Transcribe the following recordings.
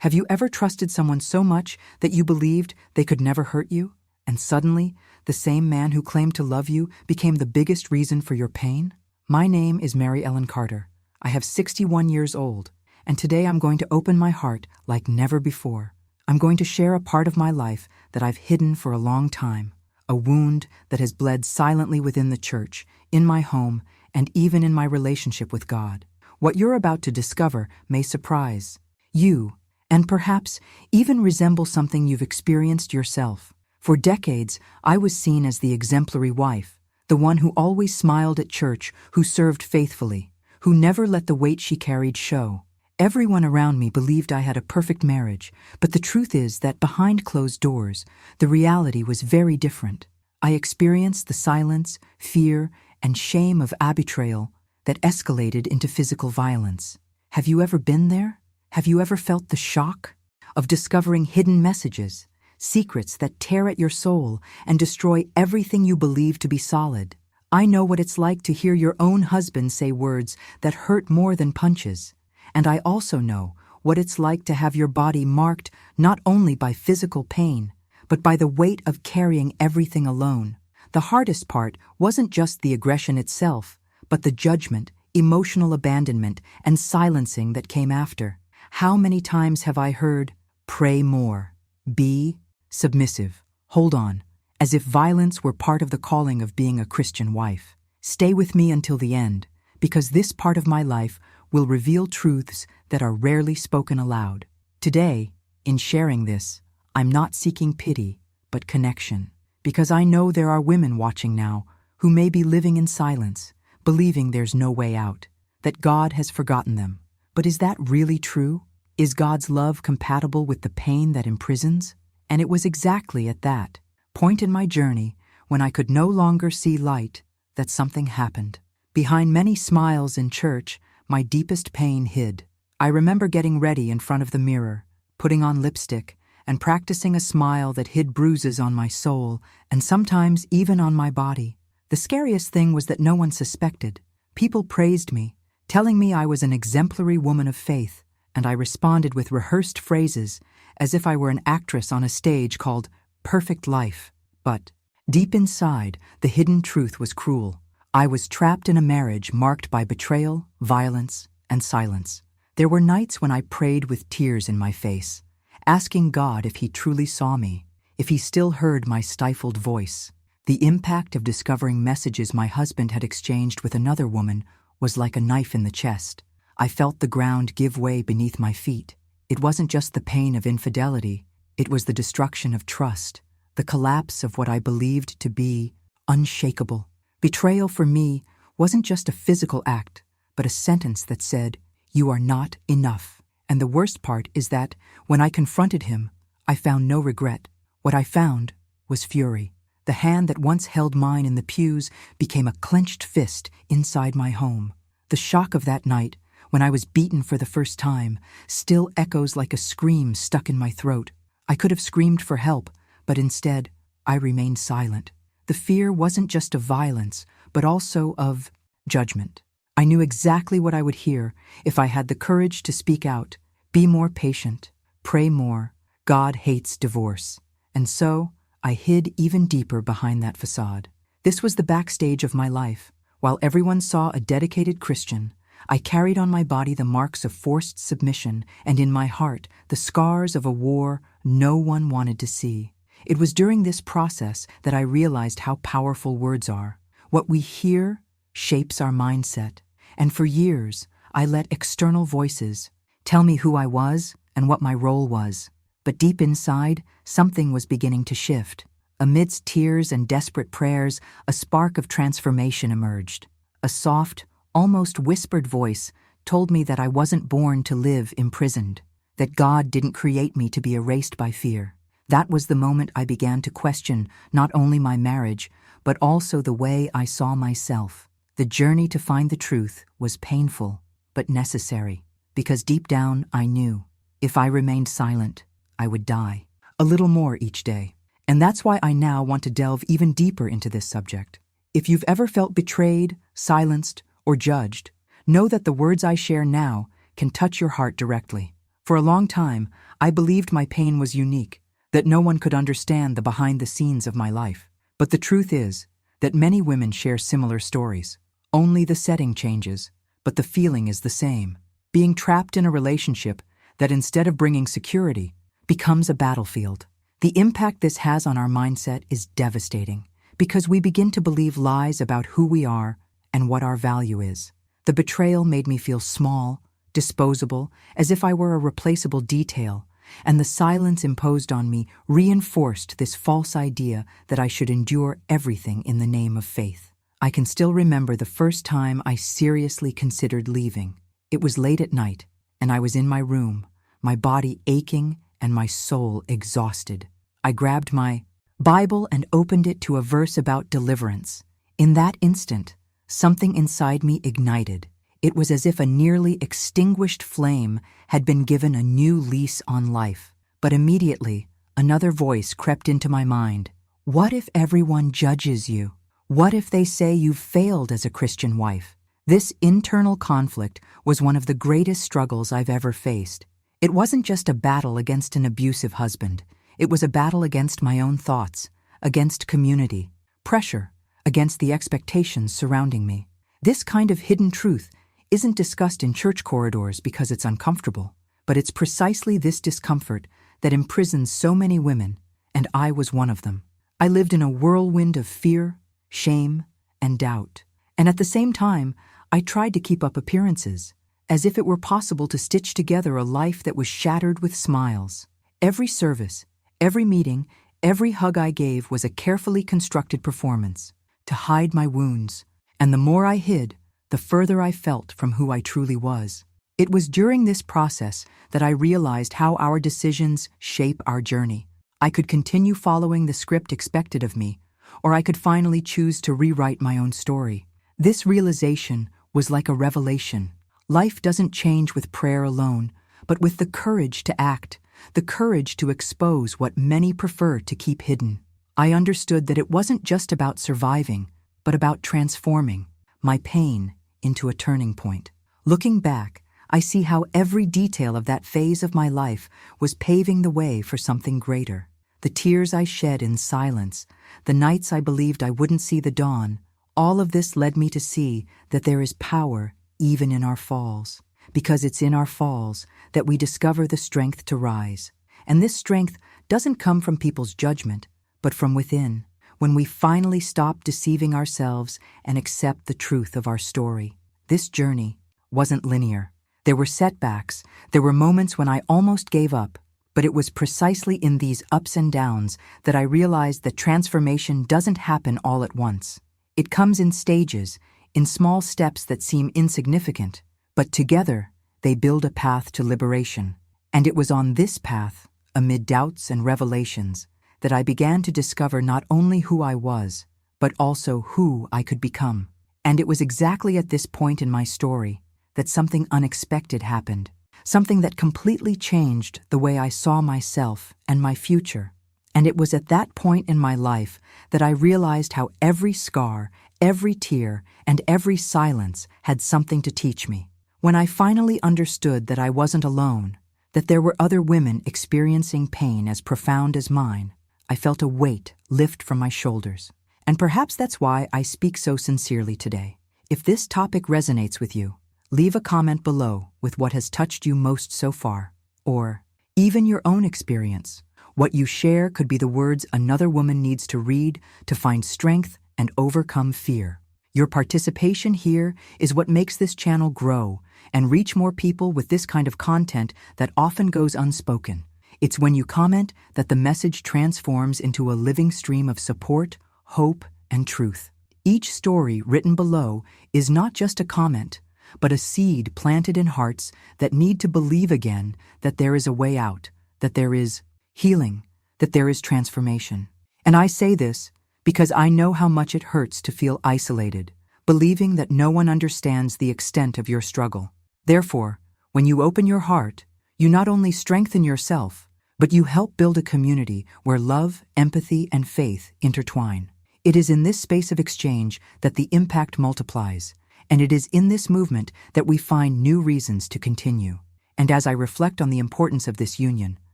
Have you ever trusted someone so much that you believed they could never hurt you? And suddenly, the same man who claimed to love you became the biggest reason for your pain? My name is Mary Ellen Carter. I have 61 years old, and today I'm going to open my heart like never before. I'm going to share a part of my life that I've hidden for a long time, a wound that has bled silently within the church, in my home, and even in my relationship with God. What you're about to discover may surprise you, and perhaps even resemble something you've experienced yourself. For decades, I was seen as the exemplary wife, the one who always smiled at church, who served faithfully, who never let the weight she carried show. Everyone around me believed I had a perfect marriage, but the truth is that behind closed doors, the reality was very different. I experienced the silence, fear, and shame of betrayal that escalated into physical violence. Have you ever been there? Have you ever felt the shock of discovering hidden messages, secrets that tear at your soul and destroy everything you believe to be solid? I know what it's like to hear your own husband say words that hurt more than punches. And I also know what it's like to have your body marked not only by physical pain, but by the weight of carrying everything alone. The hardest part wasn't just the aggression itself, but the judgment, emotional abandonment, and silencing that came after. How many times have I heard, "Pray more, be submissive, hold on," as if violence were part of the calling of being a Christian wife. Stay with me until the end, because this part of my life will reveal truths that are rarely spoken aloud. Today, in sharing this, I'm not seeking pity, but connection, because I know there are women watching now who may be living in silence, believing there's no way out, that God has forgotten them. But is that really true? Is God's love compatible with the pain that imprisons? And it was exactly at that point in my journey, when I could no longer see light, that something happened. Behind many smiles in church, my deepest pain hid. I remember getting ready in front of the mirror, putting on lipstick, and practicing a smile that hid bruises on my soul, and sometimes even on my body. The scariest thing was that no one suspected. People praised me, telling me I was an exemplary woman of faith, and I responded with rehearsed phrases, as if I were an actress on a stage called Perfect Life. But deep inside, the hidden truth was cruel. I was trapped in a marriage marked by betrayal, violence, and silence. There were nights when I prayed with tears in my face, asking God if He truly saw me, if He still heard my stifled voice. The impact of discovering messages my husband had exchanged with another woman was like a knife in the chest. I felt the ground give way beneath my feet. It wasn't just the pain of infidelity, it was the destruction of trust, the collapse of what I believed to be unshakable. Betrayal for me wasn't just a physical act, but a sentence that said, "You are not enough." And the worst part is that, when I confronted him, I found no regret. What I found was fury. The hand that once held mine in the pews became a clenched fist inside my home. The shock of that night, when I was beaten for the first time, still echoes like a scream stuck in my throat. I could have screamed for help, but instead, I remained silent. The fear wasn't just of violence, but also of judgment. I knew exactly what I would hear if I had the courage to speak out. Be more patient. Pray more. God hates divorce. And so, I hid even deeper behind that facade. This was the backstage of my life. While everyone saw a dedicated Christian, I carried on my body the marks of forced submission, and in my heart, the scars of a war no one wanted to see. It was during this process that I realized how powerful words are. What we hear shapes our mindset. And for years, I let external voices tell me who I was and what my role was. But deep inside, something was beginning to shift. Amidst tears and desperate prayers, a spark of transformation emerged. A soft, almost whispered voice told me that I wasn't born to live imprisoned, that God didn't create me to be erased by fear. That was the moment I began to question not only my marriage, but also the way I saw myself. The journey to find the truth was painful, but necessary, because deep down I knew, if I remained silent, I would die. A little more each day. And that's why I now want to delve even deeper into this subject. If you've ever felt betrayed, silenced, or judged, know that the words I share now can touch your heart directly. For a long time, I believed my pain was unique, that no one could understand the behind the scenes of my life. But the truth is that many women share similar stories. Only the setting changes, but the feeling is the same. Being trapped in a relationship that instead of bringing security, becomes a battlefield. The impact this has on our mindset is devastating, because we begin to believe lies about who we are and what our value is. The betrayal made me feel small, disposable, as if I were a replaceable detail, and the silence imposed on me reinforced this false idea that I should endure everything in the name of faith. I can still remember the first time I seriously considered leaving. It was late at night, and I was in my room, my body aching and my soul exhausted. I grabbed my Bible and opened it to a verse about deliverance. In that instant, something inside me ignited. It was as if a nearly extinguished flame had been given a new lease on life. But immediately, another voice crept into my mind. What if everyone judges you? What if they say you've failed as a Christian wife? This internal conflict was one of the greatest struggles I've ever faced. It wasn't just a battle against an abusive husband. It was a battle against my own thoughts, against community, pressure, against the expectations surrounding me. This kind of hidden truth isn't discussed in church corridors because it's uncomfortable, but it's precisely this discomfort that imprisons so many women, and I was one of them. I lived in a whirlwind of fear, shame, and doubt. And at the same time, I tried to keep up appearances, as if it were possible to stitch together a life that was shattered with smiles. Every service, every meeting, every hug I gave was a carefully constructed performance to hide my wounds, and the more I hid, the further I felt from who I truly was. It was during this process that I realized how our decisions shape our journey. I could continue following the script expected of me, or I could finally choose to rewrite my own story. This realization was like a revelation. Life doesn't change with prayer alone, but with the courage to act, the courage to expose what many prefer to keep hidden. I understood that it wasn't just about surviving, but about transforming my pain into a turning point. Looking back, I see how every detail of that phase of my life was paving the way for something greater. The tears I shed in silence, the nights I believed I wouldn't see the dawn, all of this led me to see that there is power even in our falls, because it's in our falls that we discover the strength to rise. And this strength doesn't come from people's judgment, but from within, when we finally stop deceiving ourselves and accept the truth of our story. This journey wasn't linear. There were setbacks, there were moments when I almost gave up, but it was precisely in these ups and downs that I realized that transformation doesn't happen all at once. It comes in stages, in small steps that seem insignificant, but together they build a path to liberation. And it was on this path, amid doubts and revelations, that I began to discover not only who I was, but also who I could become. And it was exactly at this point in my story that something unexpected happened, something that completely changed the way I saw myself and my future. And it was at that point in my life that I realized how every scar, every tear, and every silence had something to teach me. When I finally understood that I wasn't alone, that there were other women experiencing pain as profound as mine, I felt a weight lift from my shoulders. And perhaps that's why I speak so sincerely today. If this topic resonates with you, leave a comment below with what has touched you most so far, or even your own experience. What you share could be the words another woman needs to read to find strength and overcome fear. Your participation here is what makes this channel grow and reach more people with this kind of content that often goes unspoken. It's when you comment that the message transforms into a living stream of support, hope, and truth. Each story written below is not just a comment, but a seed planted in hearts that need to believe again that there is a way out, that there is healing, that there is transformation. And I say this because I know how much it hurts to feel isolated, believing that no one understands the extent of your struggle. Therefore, when you open your heart, you not only strengthen yourself, but you help build a community where love, empathy, and faith intertwine. It is in this space of exchange that the impact multiplies, and it is in this movement that we find new reasons to continue. And as I reflect on the importance of this union,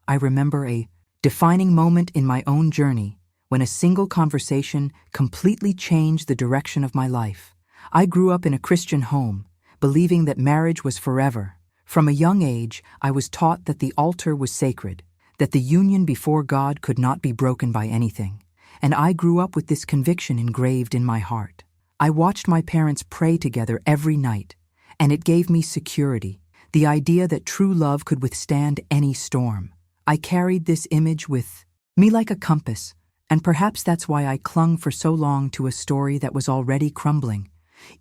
I remember a defining moment in my own journey when a single conversation completely changed the direction of my life. I grew up in a Christian home, believing that marriage was forever. From a young age, I was taught that the altar was sacred, that the union before God could not be broken by anything, and I grew up with this conviction engraved in my heart. I watched my parents pray together every night, and it gave me security, the idea that true love could withstand any storm. I carried this image with me like a compass, and perhaps that's why I clung for so long to a story that was already crumbling,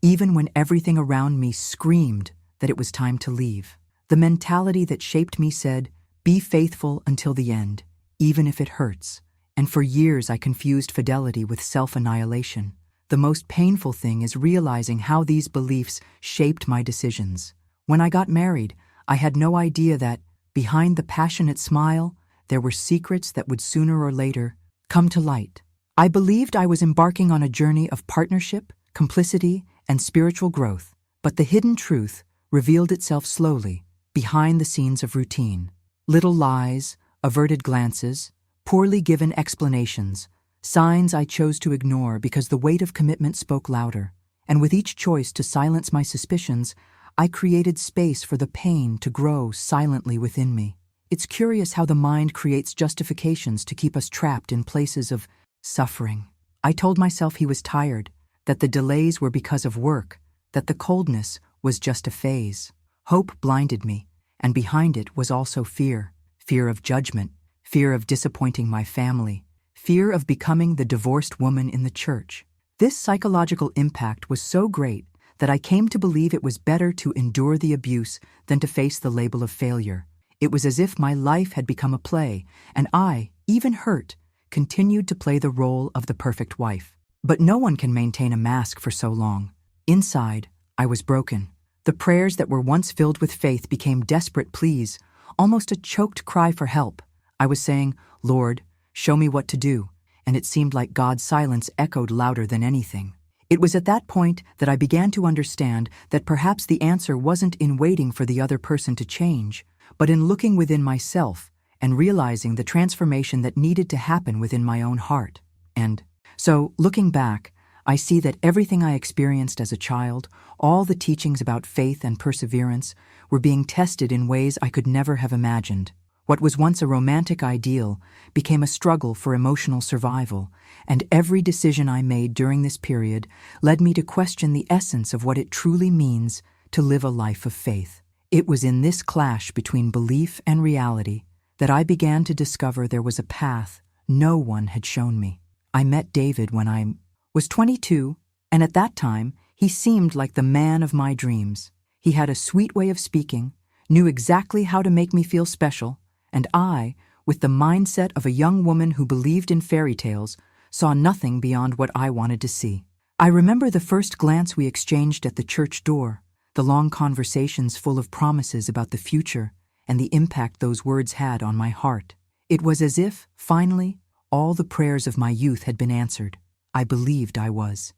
even when everything around me screamed that it was time to leave. The mentality that shaped me said, "Be faithful until the end, even if it hurts." And for years I confused fidelity with self-annihilation. The most painful thing is realizing how these beliefs shaped my decisions. When I got married, I had no idea that, behind the passionate smile, there were secrets that would sooner or later come to light. I believed I was embarking on a journey of partnership, complicity, and spiritual growth, but the hidden truth revealed itself slowly, behind the scenes of routine. Little lies, averted glances, poorly given explanations, signs I chose to ignore because the weight of commitment spoke louder. And with each choice to silence my suspicions, I created space for the pain to grow silently within me. It's curious how the mind creates justifications to keep us trapped in places of suffering. I told myself he was tired, that the delays were because of work, that the coldness was just a phase. Hope blinded me, and behind it was also fear. Fear of judgment, fear of disappointing my family, fear of becoming the divorced woman in the church. This psychological impact was so great that I came to believe it was better to endure the abuse than to face the label of failure. It was as if my life had become a play, and I, even hurt, continued to play the role of the perfect wife. But no one can maintain a mask for so long. Inside, I was broken. The prayers that were once filled with faith became desperate pleas, almost a choked cry for help. I was saying, "Lord, show me what to do," and it seemed like God's silence echoed louder than anything. It was at that point that I began to understand that perhaps the answer wasn't in waiting for the other person to change, but in looking within myself and realizing the transformation that needed to happen within my own heart. And so, looking back, I see that everything I experienced as a child, all the teachings about faith and perseverance, were being tested in ways I could never have imagined. What was once a romantic ideal became a struggle for emotional survival, and every decision I made during this period led me to question the essence of what it truly means to live a life of faith. It was in this clash between belief and reality that I began to discover there was a path no one had shown me. I met David when I was 22, and at that time, he seemed like the man of my dreams. He had a sweet way of speaking, knew exactly how to make me feel special, and I, with the mindset of a young woman who believed in fairy tales, saw nothing beyond what I wanted to see. I remember the first glance we exchanged at the church door, the long conversations full of promises about the future, and the impact those words had on my heart. It was as if, finally, all the prayers of my youth had been answered. I believed I was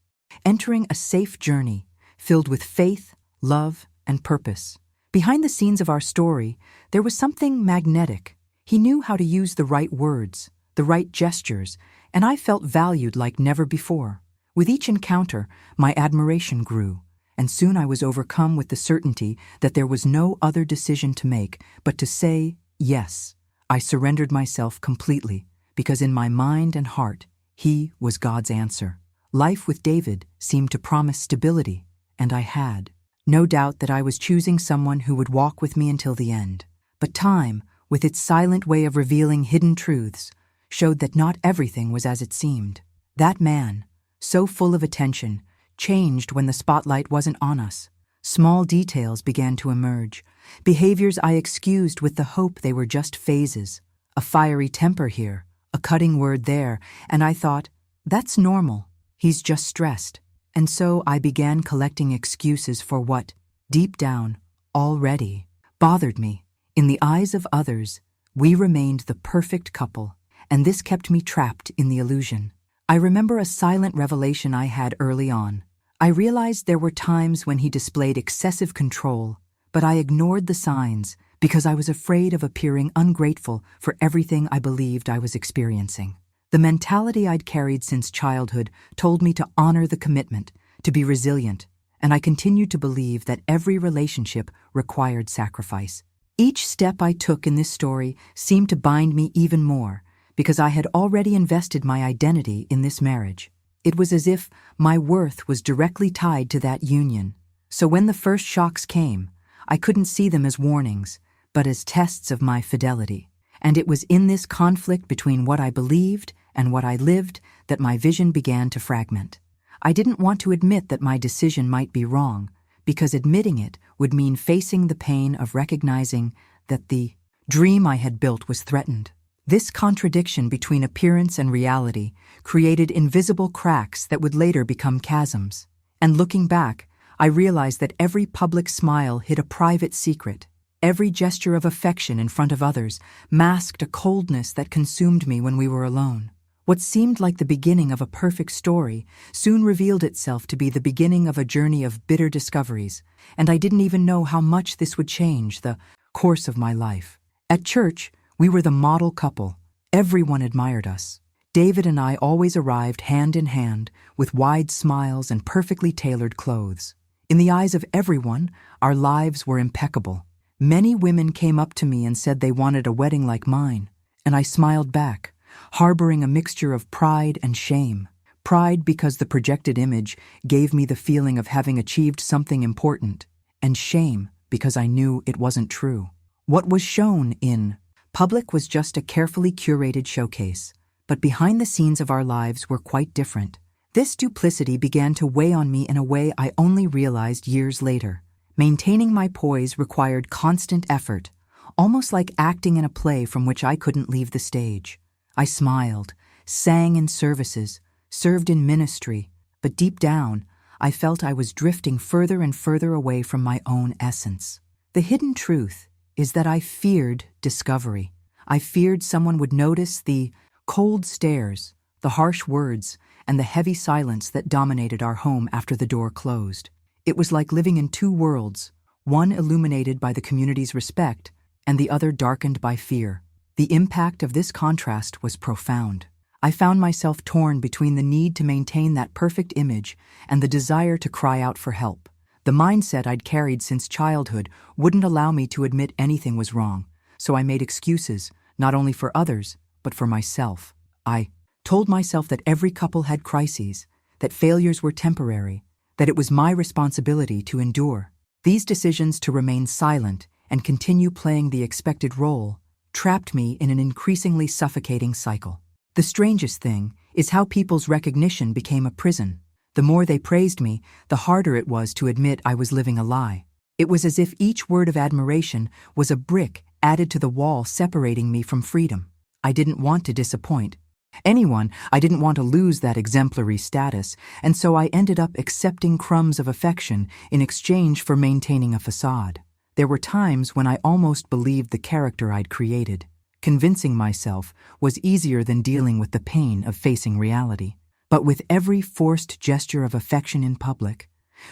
entering a safe journey filled with faith, love, and purpose. Behind the scenes of our story, there was something magnetic. He knew how to use the right words, the right gestures, and I felt valued like never before. With each encounter, my admiration grew, and soon I was overcome with the certainty that there was no other decision to make but to say yes. I surrendered myself completely, because in my mind and heart, he was God's answer. Life with David seemed to promise stability, and I had no doubt that I was choosing someone who would walk with me until the end. But time, with its silent way of revealing hidden truths, showed that not everything was as it seemed. That man, so full of attention, changed when the spotlight wasn't on us. Small details began to emerge, behaviors I excused with the hope they were just phases. A fiery temper here, a cutting word there, and I thought, that's normal. He's just stressed. And so I began collecting excuses for what, deep down, already bothered me. In the eyes of others, we remained the perfect couple, and this kept me trapped in the illusion. I remember a silent revelation I had early on. I realized there were times when he displayed excessive control, but I ignored the signs because I was afraid of appearing ungrateful for everything I believed I was experiencing. The mentality I'd carried since childhood told me to honor the commitment, to be resilient, and I continued to believe that every relationship required sacrifice. Each step I took in this story seemed to bind me even more, because I had already invested my identity in this marriage. It was as if my worth was directly tied to that union. So when the first shocks came, I couldn't see them as warnings, but as tests of my fidelity. And it was in this conflict between what I believed and what I lived that my vision began to fragment. I didn't want to admit that my decision might be wrong, because admitting it would mean facing the pain of recognizing that the dream I had built was threatened. This contradiction between appearance and reality created invisible cracks that would later become chasms. And looking back, I realized that every public smile hid a private secret. Every gesture of affection in front of others masked a coldness that consumed me when we were alone. What seemed like the beginning of a perfect story soon revealed itself to be the beginning of a journey of bitter discoveries, and I didn't even know how much this would change the course of my life. At church, we were the model couple. Everyone admired us. David and I always arrived hand in hand, with wide smiles and perfectly tailored clothes. In the eyes of everyone, our lives were impeccable. Many women came up to me and said they wanted a wedding like mine, and I smiled back, harboring a mixture of pride and shame. Pride because the projected image gave me the feeling of having achieved something important, and shame because I knew it wasn't true. What was shown in public was just a carefully curated showcase, but behind the scenes of our lives were quite different. This duplicity began to weigh on me in a way I only realized years later. Maintaining my poise required constant effort, almost like acting in a play from which I couldn't leave the stage. I smiled, sang in services, served in ministry, but deep down, I felt I was drifting further and further away from my own essence. The hidden truth is that I feared discovery. I feared someone would notice the cold stares, the harsh words, and the heavy silence that dominated our home after the door closed. It was like living in two worlds, one illuminated by the community's respect and the other darkened by fear. The impact of this contrast was profound. I found myself torn between the need to maintain that perfect image and the desire to cry out for help. The mindset I'd carried since childhood wouldn't allow me to admit anything was wrong, so I made excuses, not only for others, but for myself. I told myself that every couple had crises, that failures were temporary, that it was my responsibility to endure. These decisions to remain silent and continue playing the expected role trapped me in an increasingly suffocating cycle. The strangest thing is how people's recognition became a prison. The more they praised me, the harder it was to admit I was living a lie. It was as if each word of admiration was a brick added to the wall separating me from freedom. I didn't want to disappoint anyone. I didn't want to lose that exemplary status, and so I ended up accepting crumbs of affection in exchange for maintaining a facade. There were times when I almost believed the character I'd created. Convincing myself was easier than dealing with the pain of facing reality. But with every forced gesture of affection in public,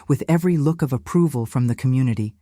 with every look of approval from the community,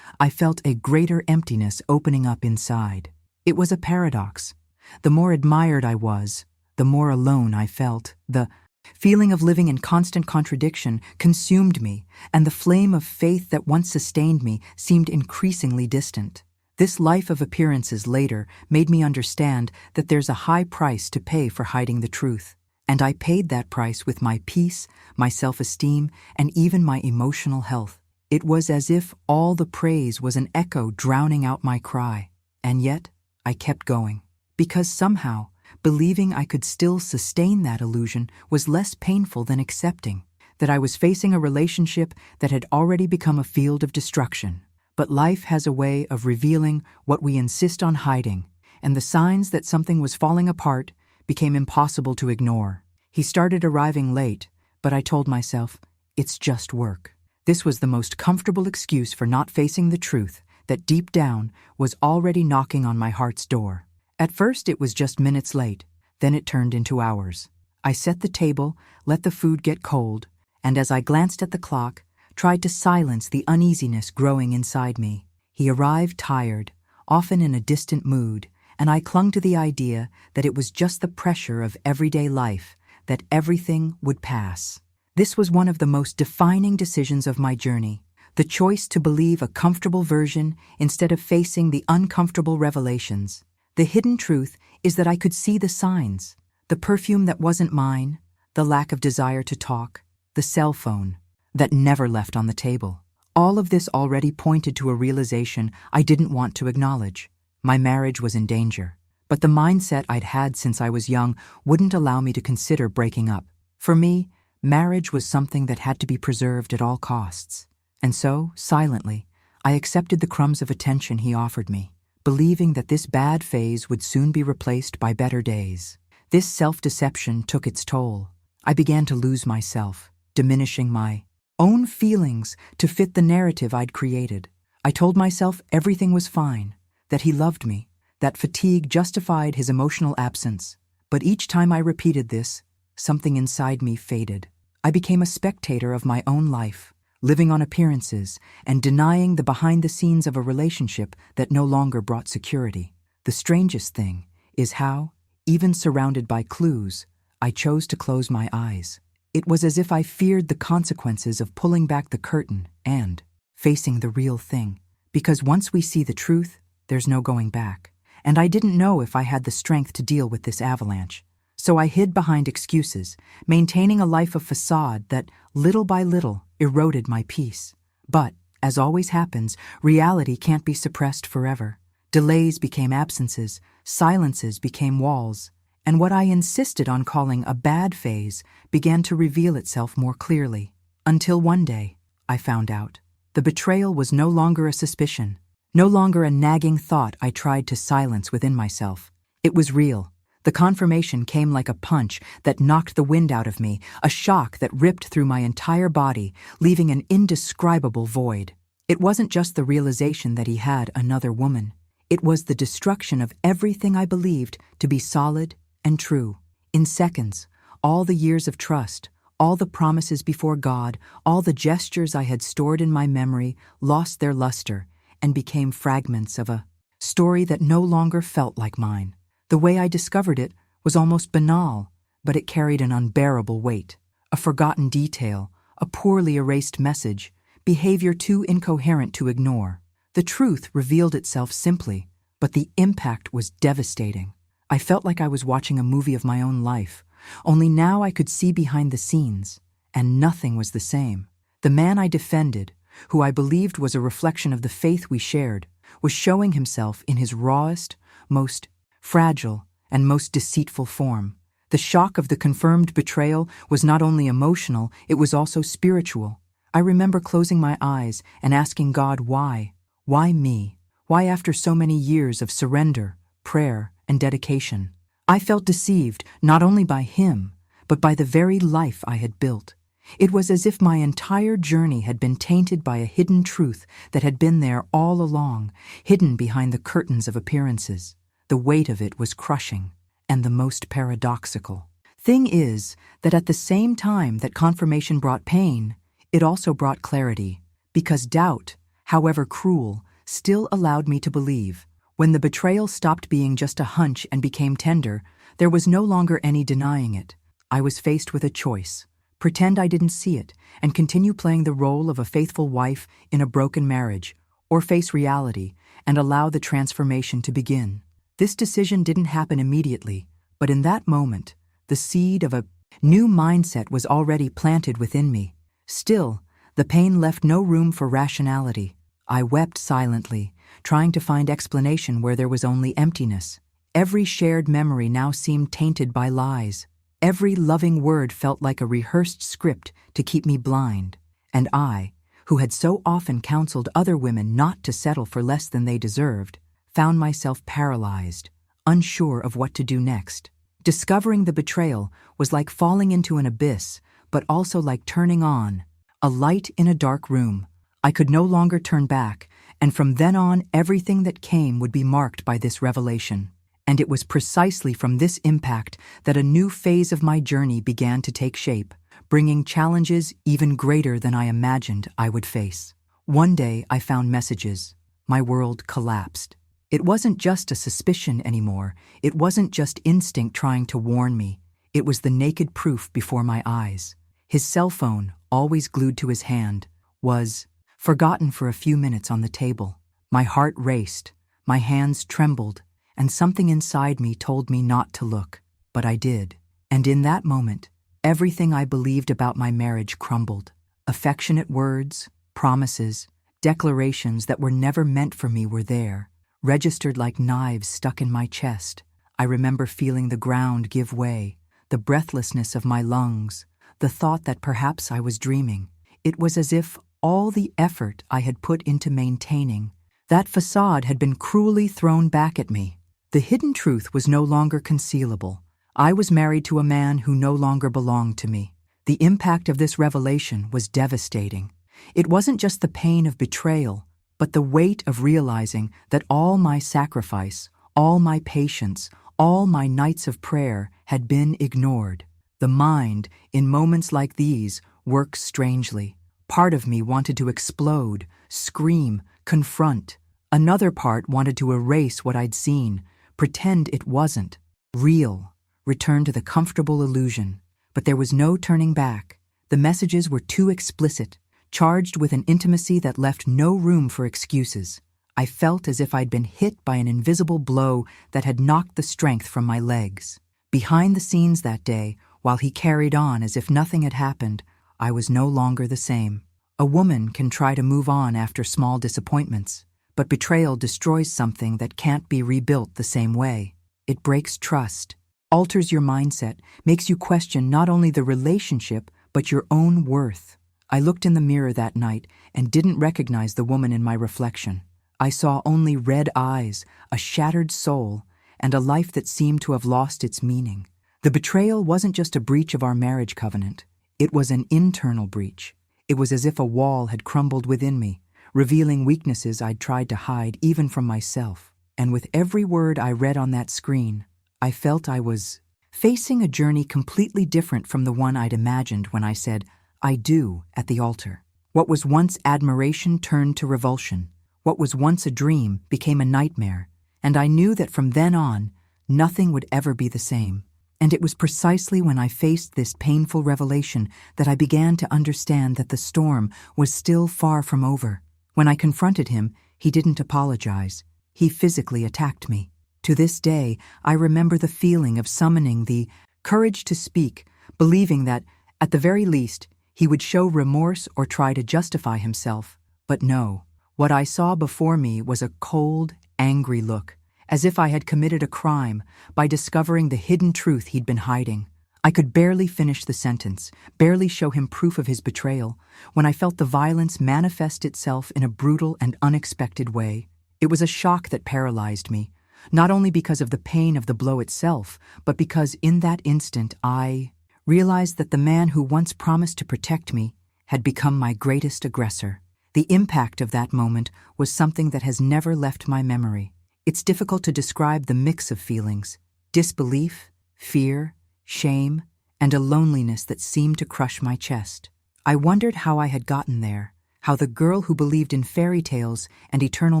I felt a greater emptiness opening up inside. It was a paradox. The more admired I was, the more alone I felt. The feeling of living in constant contradiction consumed me, and the flame of faith that once sustained me seemed increasingly distant. This life of appearances later made me understand that there's a high price to pay for hiding the truth. And I paid that price with my peace, my self-esteem, and even my emotional health. It was as if all the praise was an echo drowning out my cry. And yet, I kept going. Because somehow, believing I could still sustain that illusion was less painful than accepting that I was facing a relationship that had already become a field of destruction. But life has a way of revealing what we insist on hiding, and the signs that something was falling apart became impossible to ignore. He started arriving late, but I told myself, it's just work. This was the most comfortable excuse for not facing the truth that deep down was already knocking on my heart's door. At first it was just minutes late, then it turned into hours. I set the table, let the food get cold, and as I glanced at the clock, tried to silence the uneasiness growing inside me. He arrived tired, often in a distant mood, and I clung to the idea that it was just the pressure of everyday life, that everything would pass. This was one of the most defining decisions of my journey, the choice to believe a comfortable version instead of facing the uncomfortable revelations. The hidden truth is that I could see the signs, the perfume that wasn't mine, the lack of desire to talk, the cell phone that never left on the table. All of this already pointed to a realization I didn't want to acknowledge. My marriage was in danger, but the mindset I'd had since I was young wouldn't allow me to consider breaking up. For me, marriage was something that had to be preserved at all costs. And so, silently, I accepted the crumbs of attention he offered me, believing that this bad phase would soon be replaced by better days. This self-deception took its toll. I began to lose myself, diminishing my own feelings to fit the narrative I'd created. I told myself everything was fine, that he loved me, that fatigue justified his emotional absence. But each time I repeated this, something inside me faded. I became a spectator of my own life, living on appearances and denying the behind-the-scenes of a relationship that no longer brought security. The strangest thing is how, even surrounded by clues, I chose to close my eyes. It was as if I feared the consequences of pulling back the curtain and facing the real thing. Because once we see the truth, there's no going back. And I didn't know if I had the strength to deal with this avalanche. So I hid behind excuses, maintaining a life of facade that, little by little, eroded my peace. But, as always happens, reality can't be suppressed forever. Delays became absences, silences became walls, and what I insisted on calling a bad phase began to reveal itself more clearly. Until one day, I found out. The betrayal was no longer a suspicion, no longer a nagging thought I tried to silence within myself. It was real. The confirmation came like a punch that knocked the wind out of me, a shock that ripped through my entire body, leaving an indescribable void. It wasn't just the realization that he had another woman. It was the destruction of everything I believed to be solid and true. In seconds, all the years of trust, all the promises before God, all the gestures I had stored in my memory lost their luster and became fragments of a story that no longer felt like mine. The way I discovered it was almost banal, but it carried an unbearable weight. A forgotten detail, a poorly erased message, behavior too incoherent to ignore. The truth revealed itself simply, but the impact was devastating. I felt like I was watching a movie of my own life, only now I could see behind the scenes, and nothing was the same. The man I defended, who I believed was a reflection of the faith we shared, was showing himself in his rawest, most fragile, and most deceitful form. The shock of the confirmed betrayal was not only emotional, it was also spiritual. I remember closing my eyes and asking God why. Why me? Why after so many years of surrender, prayer, and dedication? I felt deceived not only by him, but by the very life I had built. It was as if my entire journey had been tainted by a hidden truth that had been there all along, hidden behind the curtains of appearances. The weight of it was crushing, and the most paradoxical thing is that at the same time that confirmation brought pain, it also brought clarity, because doubt, however cruel, still allowed me to believe. When the betrayal stopped being just a hunch and became tender, there was no longer any denying it. I was faced with a choice: pretend I didn't see it and continue playing the role of a faithful wife in a broken marriage, or face reality and allow the transformation to begin. This decision didn't happen immediately, but in that moment, the seed of a new mindset was already planted within me. Still, the pain left no room for rationality. I wept silently, trying to find explanation where there was only emptiness. Every shared memory now seemed tainted by lies. Every loving word felt like a rehearsed script to keep me blind. And I, who had so often counseled other women not to settle for less than they deserved, found myself paralyzed, unsure of what to do next. Discovering the betrayal was like falling into an abyss, but also like turning on a light in a dark room. I could no longer turn back, and from then on everything that came would be marked by this revelation. And it was precisely from this impact that a new phase of my journey began to take shape, bringing challenges even greater than I imagined I would face. One day I found messages. My world collapsed. It wasn't just a suspicion anymore. It wasn't just instinct trying to warn me. It was the naked proof before my eyes. His cell phone, always glued to his hand, was forgotten for a few minutes on the table. My heart raced, my hands trembled, and something inside me told me not to look. But I did. And in that moment, everything I believed about my marriage crumbled. Affectionate words, promises, declarations that were never meant for me were there, registered like knives stuck in my chest. I remember feeling the ground give way, the breathlessness of my lungs, the thought that perhaps I was dreaming. It was as if all the effort I had put into maintaining that facade had been cruelly thrown back at me. The hidden truth was no longer concealable. I was married to a man who no longer belonged to me. The impact of this revelation was devastating. It wasn't just the pain of betrayal, but the weight of realizing that all my sacrifice, all my patience, all my nights of prayer had been ignored. The mind, in moments like these, works strangely. Part of me wanted to explode, scream, confront. Another part wanted to erase what I'd seen, pretend it wasn't real, return to the comfortable illusion. But there was no turning back. The messages were too explicit, charged with an intimacy that left no room for excuses. I felt as if I'd been hit by an invisible blow that had knocked the strength from my legs. Behind the scenes that day, while he carried on as if nothing had happened, I was no longer the same. A woman can try to move on after small disappointments, but betrayal destroys something that can't be rebuilt the same way. It breaks trust, alters your mindset, makes you question not only the relationship, but your own worth. I looked in the mirror that night and didn't recognize the woman in my reflection. I saw only red eyes, a shattered soul, and a life that seemed to have lost its meaning. The betrayal wasn't just a breach of our marriage covenant. It was an internal breach. It was as if a wall had crumbled within me, revealing weaknesses I'd tried to hide even from myself. And with every word I read on that screen, I felt I was facing a journey completely different from the one I'd imagined when I said, "I do," at the altar. What was once admiration turned to revulsion. What was once a dream became a nightmare, and I knew that from then on, nothing would ever be the same. And it was precisely when I faced this painful revelation that I began to understand that the storm was still far from over. When I confronted him, he didn't apologize. He physically attacked me. To this day, I remember the feeling of summoning the courage to speak, believing that, at the very least, he would show remorse or try to justify himself. But no, what I saw before me was a cold, angry look, as if I had committed a crime by discovering the hidden truth he'd been hiding. I could barely finish the sentence, barely show him proof of his betrayal, when I felt the violence manifest itself in a brutal and unexpected way. It was a shock that paralyzed me, not only because of the pain of the blow itself, but because in that instant I realized that the man who once promised to protect me had become my greatest aggressor. The impact of that moment was something that has never left my memory. It's difficult to describe the mix of feelings: disbelief, fear, shame, and a loneliness that seemed to crush my chest. I wondered how I had gotten there, how the girl who believed in fairy tales and eternal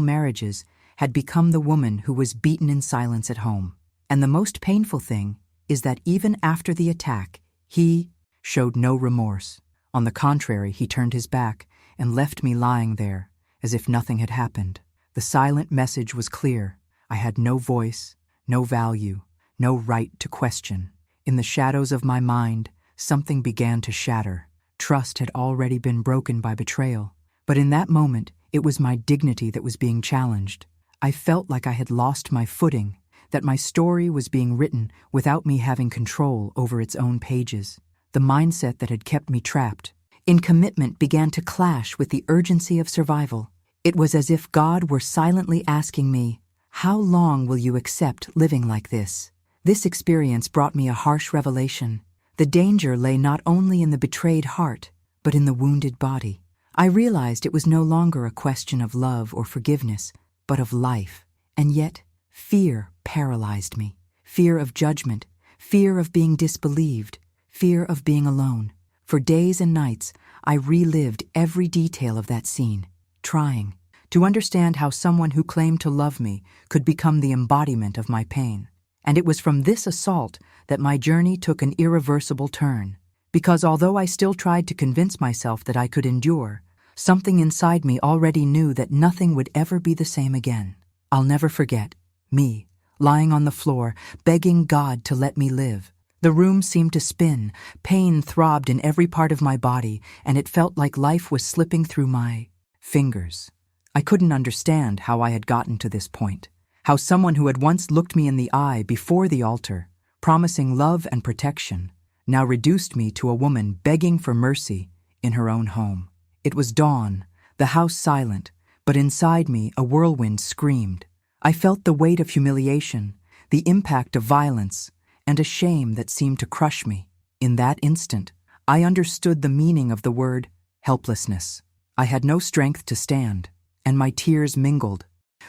marriages had become the woman who was beaten in silence at home. And the most painful thing is that even after the attack, he showed no remorse. On the contrary, he turned his back and left me lying there, as if nothing had happened. The silent message was clear. I had no voice, no value, no right to question. In the shadows of my mind, something began to shatter. Trust had already been broken by betrayal. But in that moment, it was my dignity that was being challenged. I felt like I had lost my footing, that my story was being written without me having control over its own pages. The mindset that had kept me trapped in commitment began to clash with the urgency of survival. It was as if God were silently asking me, "How long will you accept living like this?" This experience brought me a harsh revelation. The danger lay not only in the betrayed heart, but in the wounded body. I realized it was no longer a question of love or forgiveness, but of life. And yet, fear paralyzed me. Fear of judgment, fear of being disbelieved, fear of being alone. For days and nights, I relived every detail of that scene, trying to understand how someone who claimed to love me could become the embodiment of my pain. And it was from this assault that my journey took an irreversible turn. Because although I still tried to convince myself that I could endure, something inside me already knew that nothing would ever be the same again. I'll never forget me, lying on the floor, begging God to let me live. The room seemed to spin, pain throbbed in every part of my body, and it felt like life was slipping through my fingers. I couldn't understand how I had gotten to this point, how someone who had once looked me in the eye before the altar, promising love and protection, now reduced me to a woman begging for mercy in her own home. It was dawn, the house silent, but inside me a whirlwind screamed. I felt the weight of humiliation, the impact of violence, and a shame that seemed to crush me. In that instant, I understood the meaning of the word helplessness. I had no strength to stand, and my tears mingled.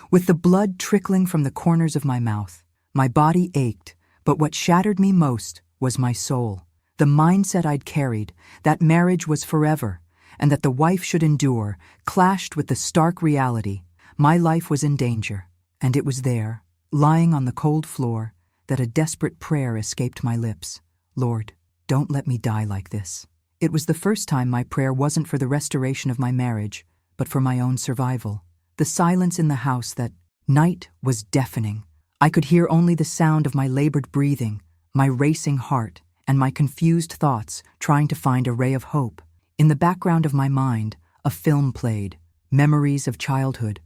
With the blood trickling from the corners of my mouth, my body ached, but what shattered me most was my soul. The mindset I'd carried, that marriage was forever, and that the wife should endure, clashed with the stark reality. My life was in danger, and it was there, lying on the cold floor, that a desperate prayer escaped my lips. Lord, don't let me die like this. It was the first time my prayer wasn't for the restoration of my marriage, but for my own survival. The silence in the house that night was deafening. I could hear only the sound of my labored breathing, my racing heart, and my confused thoughts trying to find a ray of hope. In the background of my mind, a film played, memories of childhood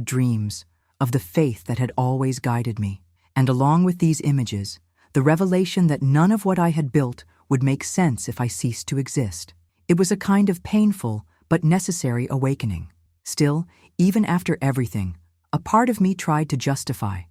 dreams, of the faith that had always guided me. And along with these images, the revelation that none of what I had built would make sense if I ceased to exist. It was a kind of painful but necessary awakening. Still, even after everything, a part of me tried to justify.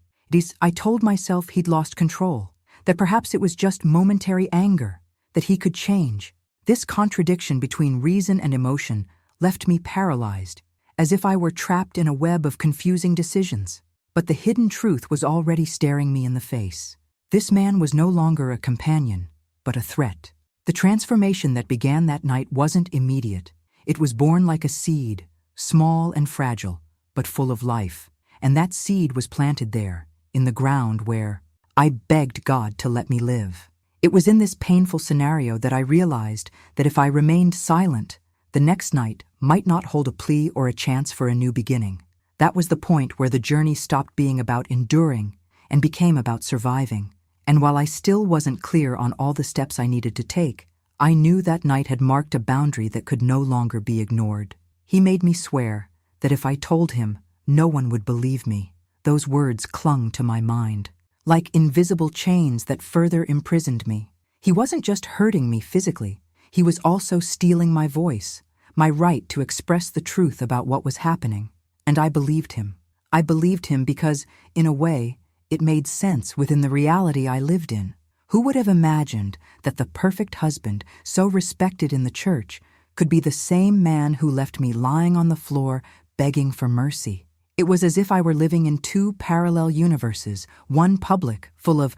I told myself he'd lost control, that perhaps it was just momentary anger, that he could change. This contradiction between reason and emotion left me paralyzed, as if I were trapped in a web of confusing decisions. But the hidden truth was already staring me in the face. This man was no longer a companion, but a threat. The transformation that began that night wasn't immediate. It was born like a seed, small and fragile, but full of life. And that seed was planted there, in the ground where I begged God to let me live. It was in this painful scenario that I realized that if I remained silent, the next night might not hold a plea or a chance for a new beginning. That was the point where the journey stopped being about enduring and became about surviving. And while I still wasn't clear on all the steps I needed to take, I knew that night had marked a boundary that could no longer be ignored. He made me swear that if I told him, no one would believe me. Those words clung to my mind, like invisible chains that further imprisoned me. He wasn't just hurting me physically, he was also stealing my voice, my right to express the truth about what was happening. And I believed him. I believed him because, in a way, it made sense within the reality I lived in. Who would have imagined that the perfect husband, so respected in the church, could be the same man who left me lying on the floor begging for mercy? It was as if I were living in two parallel universes, one public, full of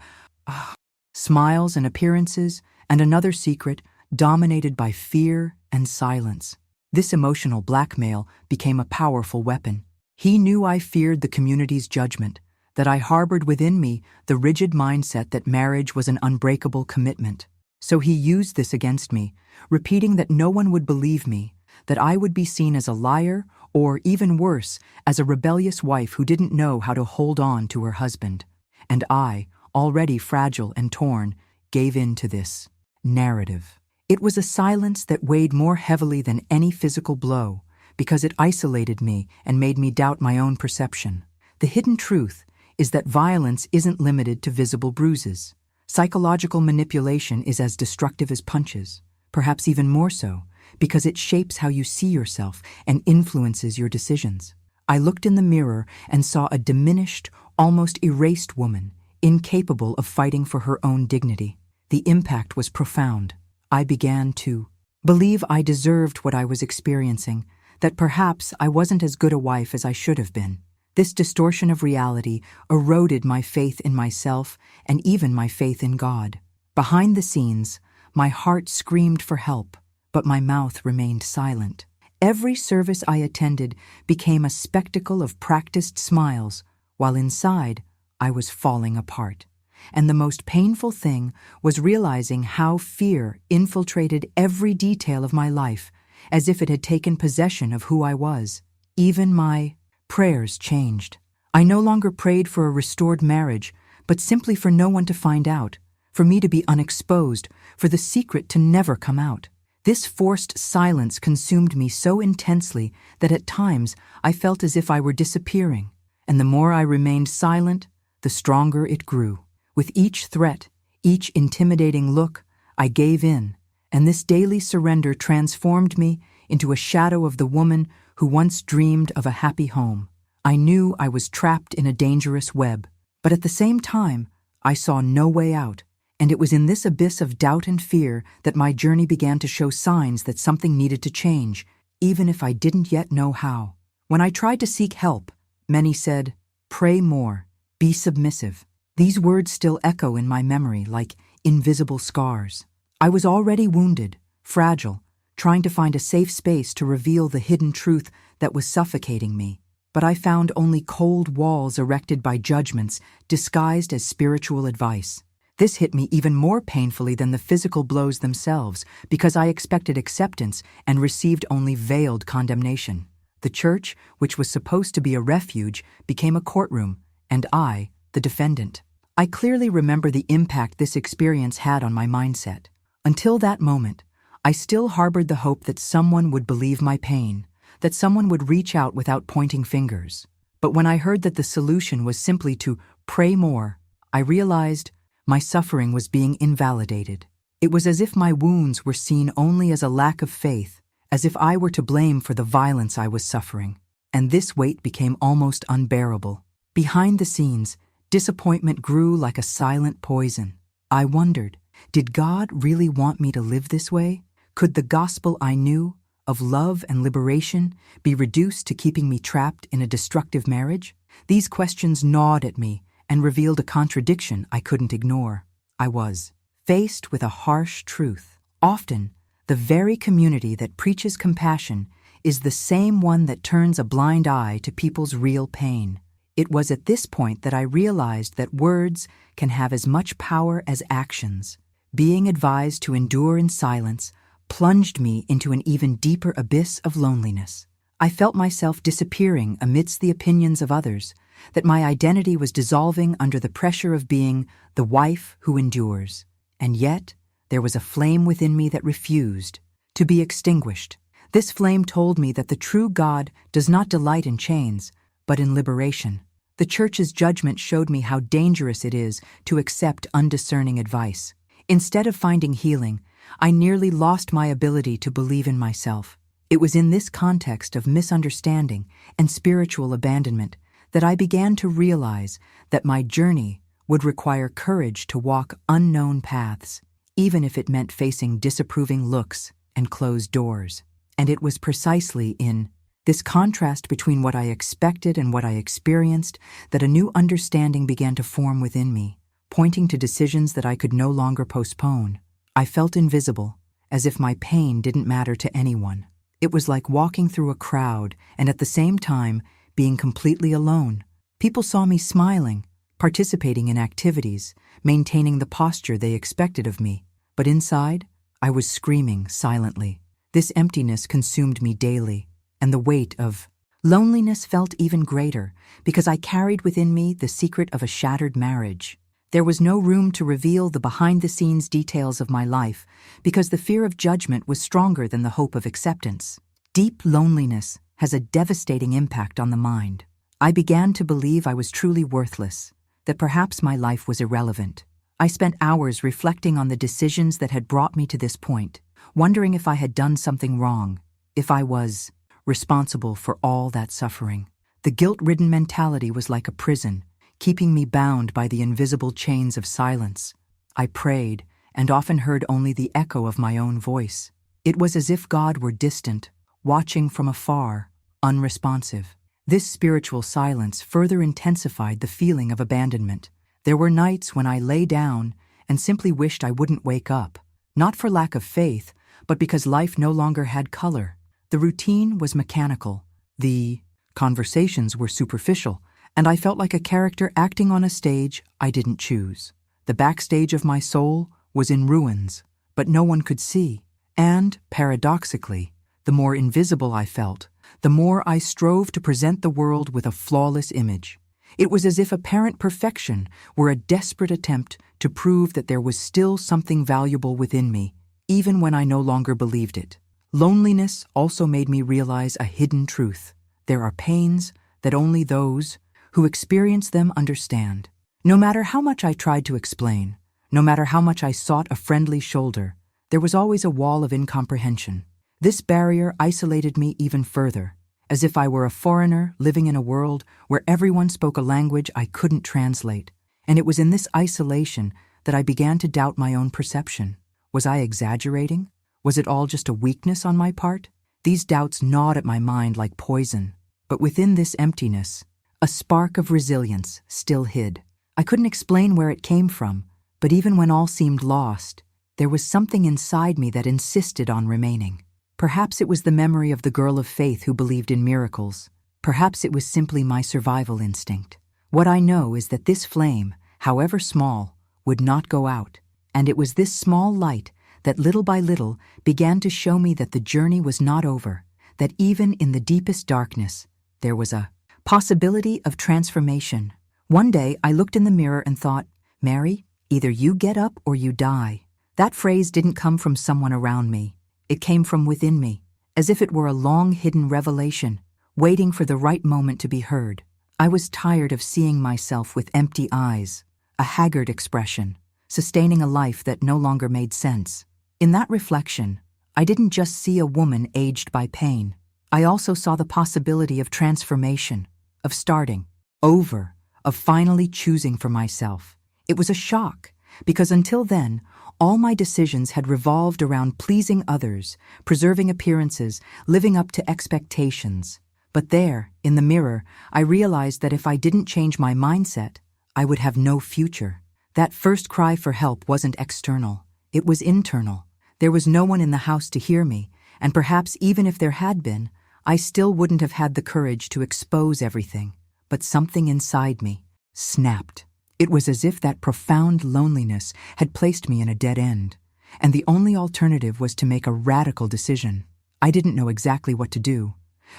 smiles and appearances, and another secret, dominated by fear and silence. This emotional blackmail became a powerful weapon. He knew I feared the community's judgment, that I harbored within me the rigid mindset that marriage was an unbreakable commitment. So he used this against me, repeating that no one would believe me, that I would be seen as a liar, or even worse, as a rebellious wife who didn't know how to hold on to her husband. And I, already fragile and torn, gave in to this narrative. It was a silence that weighed more heavily than any physical blow, because it isolated me and made me doubt my own perception. The hidden truth is that violence isn't limited to visible bruises. Psychological manipulation is as destructive as punches, perhaps even more so, because it shapes how you see yourself and influences your decisions. I looked in the mirror and saw a diminished, almost erased woman, incapable of fighting for her own dignity. The impact was profound. I began to believe I deserved what I was experiencing, that perhaps I wasn't as good a wife as I should have been. This distortion of reality eroded my faith in myself and even my faith in God. Behind the scenes, my heart screamed for help, but my mouth remained silent. Every service I attended became a spectacle of practiced smiles, while inside I was falling apart. And the most painful thing was realizing how fear infiltrated every detail of my life, as if it had taken possession of who I was. Even my prayers changed. I no longer prayed for a restored marriage, but simply for no one to find out, for me to be unexposed, for the secret to never come out. This forced silence consumed me so intensely that at times I felt as if I were disappearing, and the more I remained silent, the stronger it grew. With each threat, each intimidating look, I gave in, and this daily surrender transformed me into a shadow of the woman who once dreamed of a happy home. I knew I was trapped in a dangerous web, but at the same time, I saw no way out. And it was in this abyss of doubt and fear that my journey began to show signs that something needed to change, even if I didn't yet know how. When I tried to seek help, many said, "Pray more, be submissive." These words still echo in my memory like invisible scars. I was already wounded, fragile, trying to find a safe space to reveal the hidden truth that was suffocating me. But I found only cold walls erected by judgments disguised as spiritual advice. This hit me even more painfully than the physical blows themselves, because I expected acceptance and received only veiled condemnation. The church, which was supposed to be a refuge, became a courtroom, and I, the defendant. I clearly remember the impact this experience had on my mindset. Until that moment, I still harbored the hope that someone would believe my pain, that someone would reach out without pointing fingers. But when I heard that the solution was simply to pray more, I realized my suffering was being invalidated. It was as if my wounds were seen only as a lack of faith, as if I were to blame for the violence I was suffering. And this weight became almost unbearable. Behind the scenes, disappointment grew like a silent poison. I wondered, did God really want me to live this way? Could the gospel I knew, of love and liberation, be reduced to keeping me trapped in a destructive marriage? These questions gnawed at me and revealed a contradiction I couldn't ignore. I was faced with a harsh truth. Often, the very community that preaches compassion is the same one that turns a blind eye to people's real pain. It was at this point that I realized that words can have as much power as actions. Being advised to endure in silence plunged me into an even deeper abyss of loneliness. I felt myself disappearing amidst the opinions of others, that my identity was dissolving under the pressure of being the wife who endures. And yet, there was a flame within me that refused to be extinguished. This flame told me that the true God does not delight in chains, but in liberation. The church's judgment showed me how dangerous it is to accept undiscerning advice. Instead of finding healing, I nearly lost my ability to believe in myself. It was in this context of misunderstanding and spiritual abandonment that I began to realize that my journey would require courage to walk unknown paths, even if it meant facing disapproving looks and closed doors. And it was precisely in this contrast between what I expected and what I experienced that a new understanding began to form within me, pointing to decisions that I could no longer postpone. I felt invisible, as if my pain didn't matter to anyone. It was like walking through a crowd and at the same time being completely alone. People saw me smiling, participating in activities, maintaining the posture they expected of me. But inside, I was screaming silently. This emptiness consumed me daily, and the weight of loneliness felt even greater because I carried within me the secret of a shattered marriage. There was no room to reveal the behind-the-scenes details of my life because the fear of judgment was stronger than the hope of acceptance. Deep loneliness has a devastating impact on the mind. I began to believe I was truly worthless, that perhaps my life was irrelevant. I spent hours reflecting on the decisions that had brought me to this point, wondering if I had done something wrong, if I was responsible for all that suffering. The guilt-ridden mentality was like a prison, keeping me bound by the invisible chains of silence. I prayed, and often heard only the echo of my own voice. It was as if God were distant, watching from afar, unresponsive. This spiritual silence further intensified the feeling of abandonment. There were nights when I lay down and simply wished I wouldn't wake up, not for lack of faith, but because life no longer had color. The routine was mechanical. The conversations were superficial, and I felt like a character acting on a stage I didn't choose. The backstage of my soul was in ruins, but no one could see. And, paradoxically, the more invisible I felt, the more I strove to present the world with a flawless image. It was as if apparent perfection were a desperate attempt to prove that there was still something valuable within me, even when I no longer believed it. Loneliness also made me realize a hidden truth. There are pains that only those who experience them understand. No matter how much I tried to explain, no matter how much I sought a friendly shoulder, there was always a wall of incomprehension. This barrier isolated me even further, as if I were a foreigner living in a world where everyone spoke a language I couldn't translate. And it was in this isolation that I began to doubt my own perception. Was I exaggerating? Was it all just a weakness on my part? These doubts gnawed at my mind like poison. But within this emptiness, a spark of resilience still hid. I couldn't explain where it came from, but even when all seemed lost, there was something inside me that insisted on remaining. Perhaps it was the memory of the girl of faith who believed in miracles. Perhaps it was simply my survival instinct. What I know is that this flame, however small, would not go out. And it was this small light that little by little began to show me that the journey was not over, that even in the deepest darkness, there was a possibility of transformation. One day I looked in the mirror and thought, Mary, either you get up or you die. That phrase didn't come from someone around me. It came from within me, as if it were a long-hidden revelation, waiting for the right moment to be heard. I was tired of seeing myself with empty eyes, a haggard expression, sustaining a life that no longer made sense. In that reflection, I didn't just see a woman aged by pain. I also saw the possibility of transformation, of starting over, of finally choosing for myself. It was a shock, because until then, all my decisions had revolved around pleasing others, preserving appearances, living up to expectations. But there, in the mirror, I realized that if I didn't change my mindset, I would have no future. That first cry for help wasn't external, it was internal. There was no one in the house to hear me, and perhaps even if there had been, I still wouldn't have had the courage to expose everything. But something inside me snapped. It was as if that profound loneliness had placed me in a dead end, and the only alternative was to make a radical decision. I didn't know exactly what to do,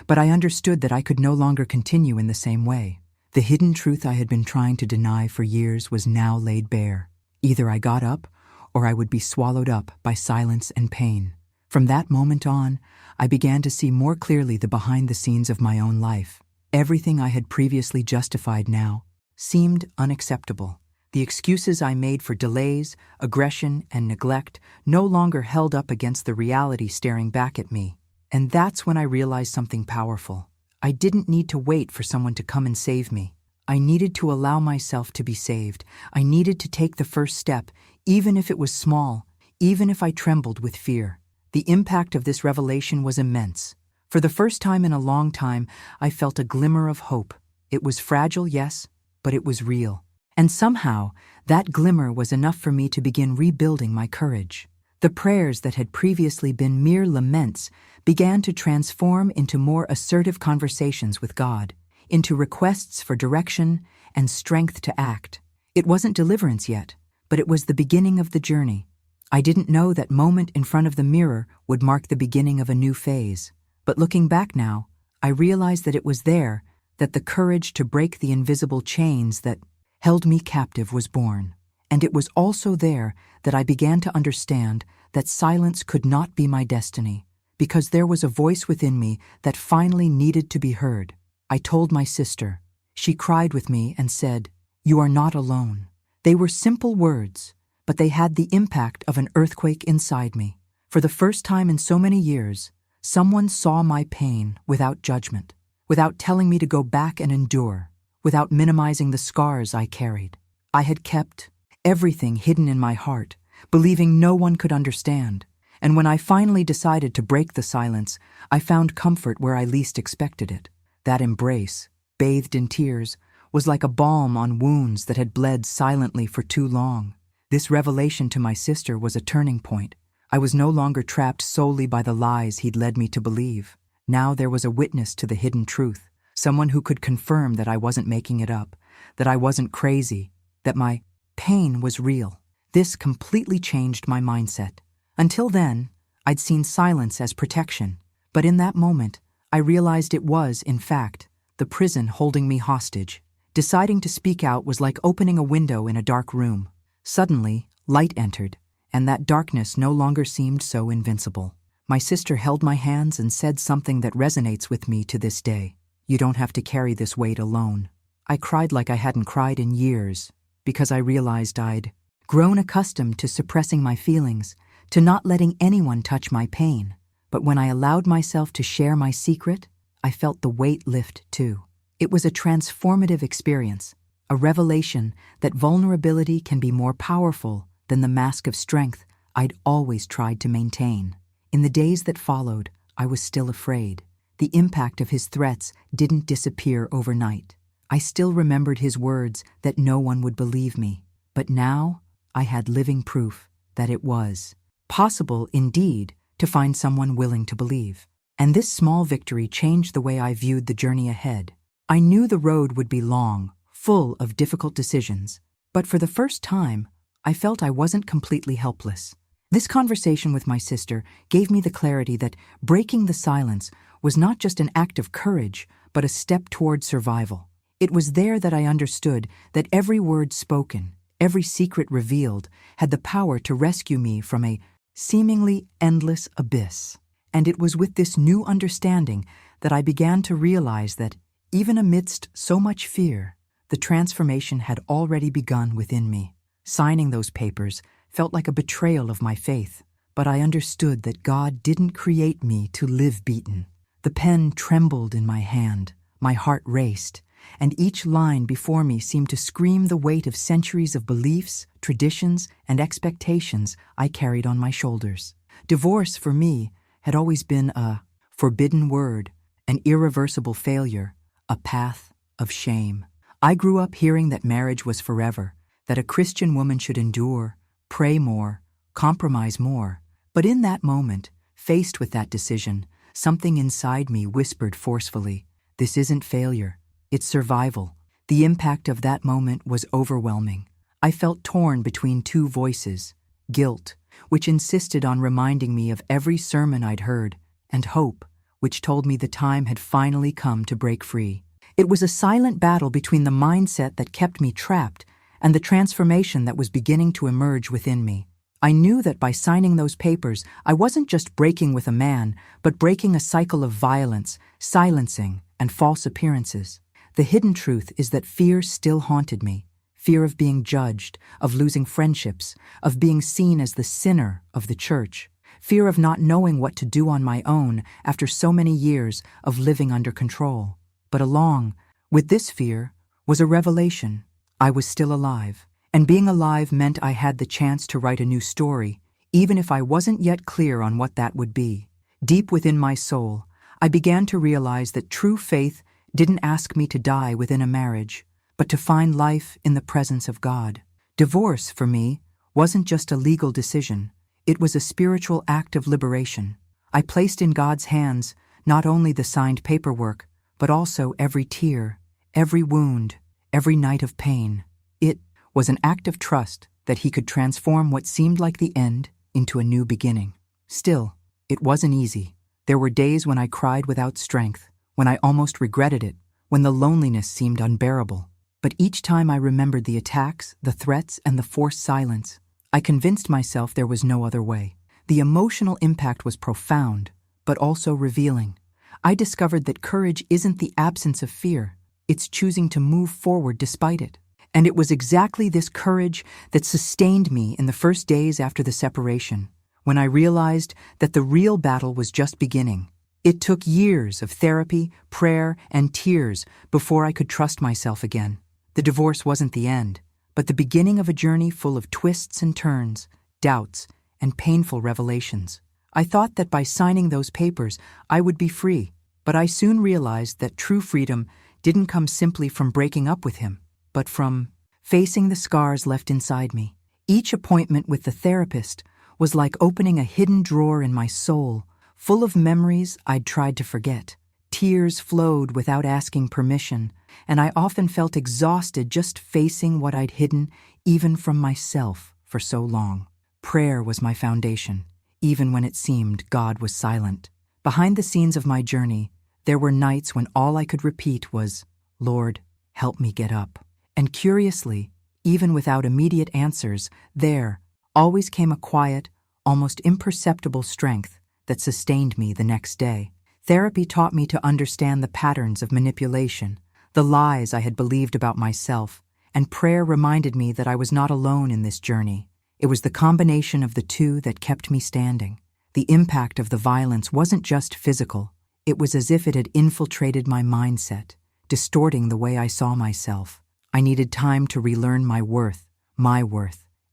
but I understood that I could no longer continue in the same way. The hidden truth I had been trying to deny for years was now laid bare. Either I got up, or I would be swallowed up by silence and pain. From that moment on, I began to see more clearly the behind the scenes of my own life. Everything I had previously justified now seemed unacceptable. The excuses I made for delays, aggression, and neglect no longer held up against the reality staring back at me. And that's when I realized something powerful. I didn't need to wait for someone to come and save me. I needed to allow myself to be saved. I needed to take the first step, even if it was small, even if I trembled with fear. The impact of this revelation was immense. For the first time in a long time, I felt a glimmer of hope. It was fragile, yes, but it was real. And somehow, that glimmer was enough for me to begin rebuilding my courage. The prayers that had previously been mere laments began to transform into more assertive conversations with God, into requests for direction and strength to act. It wasn't deliverance yet, but it was the beginning of the journey. I didn't know that moment in front of the mirror would mark the beginning of a new phase. But looking back now, I realized that it was there that the courage to break the invisible chains that held me captive was born. And it was also there that I began to understand that silence could not be my destiny, because there was a voice within me that finally needed to be heard. I told my sister. She cried with me and said, "You are not alone." They were simple words, but they had the impact of an earthquake inside me. For the first time in so many years, someone saw my pain without judgment, without telling me to go back and endure, without minimizing the scars I carried. I had kept everything hidden in my heart, believing no one could understand. And when I finally decided to break the silence, I found comfort where I least expected it. That embrace, bathed in tears, was like a balm on wounds that had bled silently for too long. This revelation to my sister was a turning point. I was no longer trapped solely by the lies he'd led me to believe. Now there was a witness to the hidden truth, someone who could confirm that I wasn't making it up, that I wasn't crazy, that my pain was real. This completely changed my mindset. Until then, I'd seen silence as protection, but in that moment, I realized it was, in fact, the prison holding me hostage. Deciding to speak out was like opening a window in a dark room. Suddenly, light entered, and that darkness no longer seemed so invincible. My sister held my hands and said something that resonates with me to this day. "You don't have to carry this weight alone." I cried like I hadn't cried in years, because I realized I'd grown accustomed to suppressing my feelings, to not letting anyone touch my pain. But when I allowed myself to share my secret, I felt the weight lift too. It was a transformative experience, a revelation that vulnerability can be more powerful than the mask of strength I'd always tried to maintain. In the days that followed, I was still afraid. The impact of his threats didn't disappear overnight. I still remembered his words that no one would believe me. But now, I had living proof that it was possible, indeed, to find someone willing to believe. And this small victory changed the way I viewed the journey ahead. I knew the road would be long, full of difficult decisions, but for the first time, I felt I wasn't completely helpless. This conversation with my sister gave me the clarity that breaking the silence was not just an act of courage, but a step toward survival. It was there that I understood that every word spoken, every secret revealed, had the power to rescue me from a seemingly endless abyss. And it was with this new understanding that I began to realize that, even amidst so much fear, the transformation had already begun within me. Signing those papers felt like a betrayal of my faith, but I understood that God didn't create me to live beaten. The pen trembled in my hand, my heart raced, and each line before me seemed to scream the weight of centuries of beliefs, traditions, and expectations I carried on my shoulders. Divorce, for me, had always been a forbidden word, an irreversible failure, a path of shame. I grew up hearing that marriage was forever, that a Christian woman should endure, pray more, compromise more. But in that moment, faced with that decision, something inside me whispered forcefully, "This isn't failure, it's survival." The impact of that moment was overwhelming. I felt torn between two voices, guilt, which insisted on reminding me of every sermon I'd heard, and hope, which told me the time had finally come to break free. It was a silent battle between the mindset that kept me trapped and the transformation that was beginning to emerge within me. I knew that by signing those papers, I wasn't just breaking with a man, but breaking a cycle of violence, silencing, and false appearances. The hidden truth is that fear still haunted me. Fear of being judged, of losing friendships, of being seen as the sinner of the church. Fear of not knowing what to do on my own after so many years of living under control. But along with this fear was a revelation. I was still alive, and being alive meant I had the chance to write a new story, even if I wasn't yet clear on what that would be. Deep within my soul, I began to realize that true faith didn't ask me to die within a marriage, but to find life in the presence of God. Divorce, for me, wasn't just a legal decision. It was a spiritual act of liberation. I placed in God's hands not only the signed paperwork, but also every tear, every wound, every night of pain. It was an act of trust that He could transform what seemed like the end into a new beginning. Still, it wasn't easy. There were days when I cried without strength, when I almost regretted it, when the loneliness seemed unbearable. But each time I remembered the attacks, the threats, and the forced silence, I convinced myself there was no other way. The emotional impact was profound, but also revealing. I discovered that courage isn't the absence of fear, it's choosing to move forward despite it. And it was exactly this courage that sustained me in the first days after the separation, when I realized that the real battle was just beginning. It took years of therapy, prayer, and tears before I could trust myself again. The divorce wasn't the end, but the beginning of a journey full of twists and turns, doubts, and painful revelations. I thought that by signing those papers, I would be free, but I soon realized that true freedom didn't come simply from breaking up with him, but from facing the scars left inside me. Each appointment with the therapist was like opening a hidden drawer in my soul, full of memories I'd tried to forget. Tears flowed without asking permission, and I often felt exhausted just facing what I'd hidden, even from myself, for so long. Prayer was my foundation, even when it seemed God was silent. Behind the scenes of my journey, there were nights when all I could repeat was, "Lord, help me get up." And curiously, even without immediate answers, there always came a quiet, almost imperceptible strength that sustained me the next day. Therapy taught me to understand the patterns of manipulation, the lies I had believed about myself, and prayer reminded me that I was not alone in this journey. It was the combination of the two that kept me standing. The impact of the violence wasn't just physical. It was as if it had infiltrated my mindset, distorting the way I saw myself. I needed time to relearn my worth,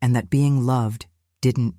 and that being loved didn't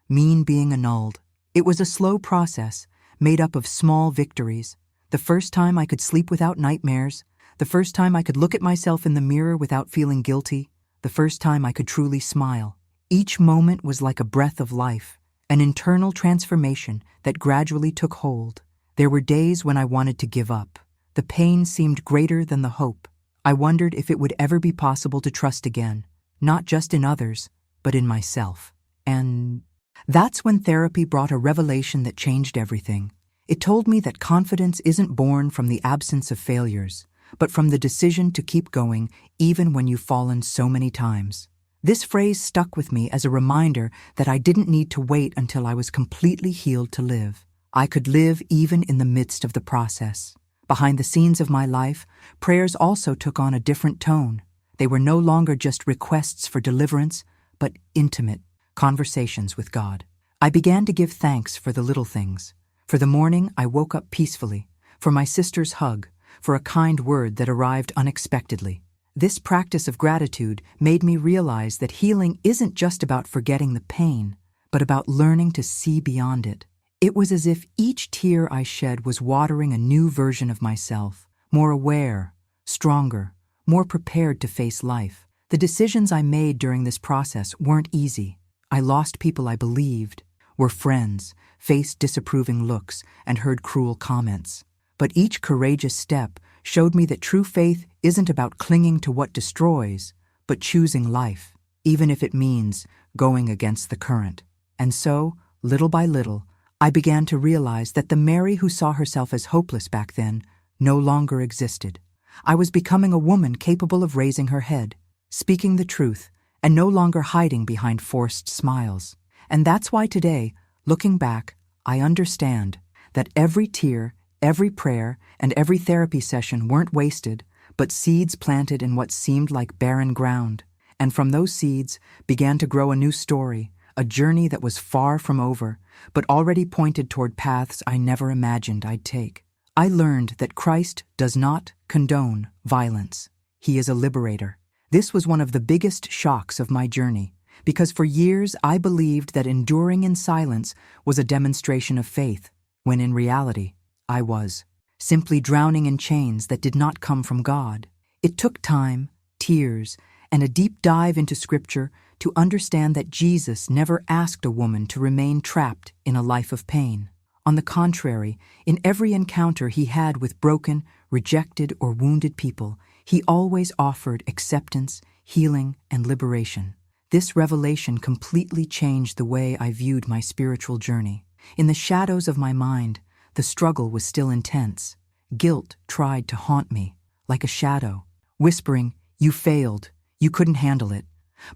mean being annulled. It was a slow process, made up of small victories. The first time I could sleep without nightmares, the first time I could look at myself in the mirror without feeling guilty, the first time I could truly smile. Each moment was like a breath of life, an internal transformation that gradually took hold. There were days when I wanted to give up. The pain seemed greater than the hope. I wondered if it would ever be possible to trust again, not just in others, but in myself. And that's when therapy brought a revelation that changed everything. It told me that confidence isn't born from the absence of failures, but from the decision to keep going even when you've fallen so many times. This phrase stuck with me as a reminder that I didn't need to wait until I was completely healed to live. I could live even in the midst of the process. Behind the scenes of my life, prayers also took on a different tone. They were no longer just requests for deliverance, but intimate conversations with God. I began to give thanks for the little things. For the morning I woke up peacefully, for my sister's hug, for a kind word that arrived unexpectedly. This practice of gratitude made me realize that healing isn't just about forgetting the pain, but about learning to see beyond it. It was as if each tear I shed was watering a new version of myself, more aware, stronger, more prepared to face life. The decisions I made during this process weren't easy. I lost people I believed, were friends, faced disapproving looks, and heard cruel comments. But each courageous step showed me that true faith isn't about clinging to what destroys, but choosing life, even if it means going against the current. And so, little by little, I began to realize that the Mary who saw herself as hopeless back then no longer existed. I was becoming a woman capable of raising her head, speaking the truth, and no longer hiding behind forced smiles. And that's why today, looking back, I understand that every tear, every prayer, and every therapy session weren't wasted, but seeds planted in what seemed like barren ground. And from those seeds began to grow a new story, a journey that was far from over, but already pointed toward paths I never imagined I'd take. I learned that Christ does not condone violence. He is a liberator. This was one of the biggest shocks of my journey, because for years I believed that enduring in silence was a demonstration of faith, when in reality, I was simply drowning in chains that did not come from God. It took time, tears, and a deep dive into Scripture to understand that Jesus never asked a woman to remain trapped in a life of pain. On the contrary, in every encounter he had with broken, rejected, or wounded people, he always offered acceptance, healing, and liberation. This revelation completely changed the way I viewed my spiritual journey. In the shadows of my mind, the struggle was still intense. Guilt tried to haunt me, like a shadow, whispering, "You failed, you couldn't handle it."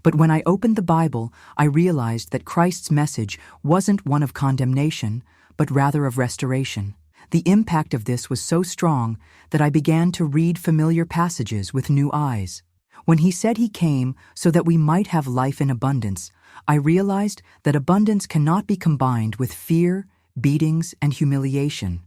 But when I opened the Bible, I realized that Christ's message wasn't one of condemnation, but rather of restoration. The impact of this was so strong that I began to read familiar passages with new eyes. When he said he came so that we might have life in abundance, I realized that abundance cannot be combined with fear, beatings, and humiliation.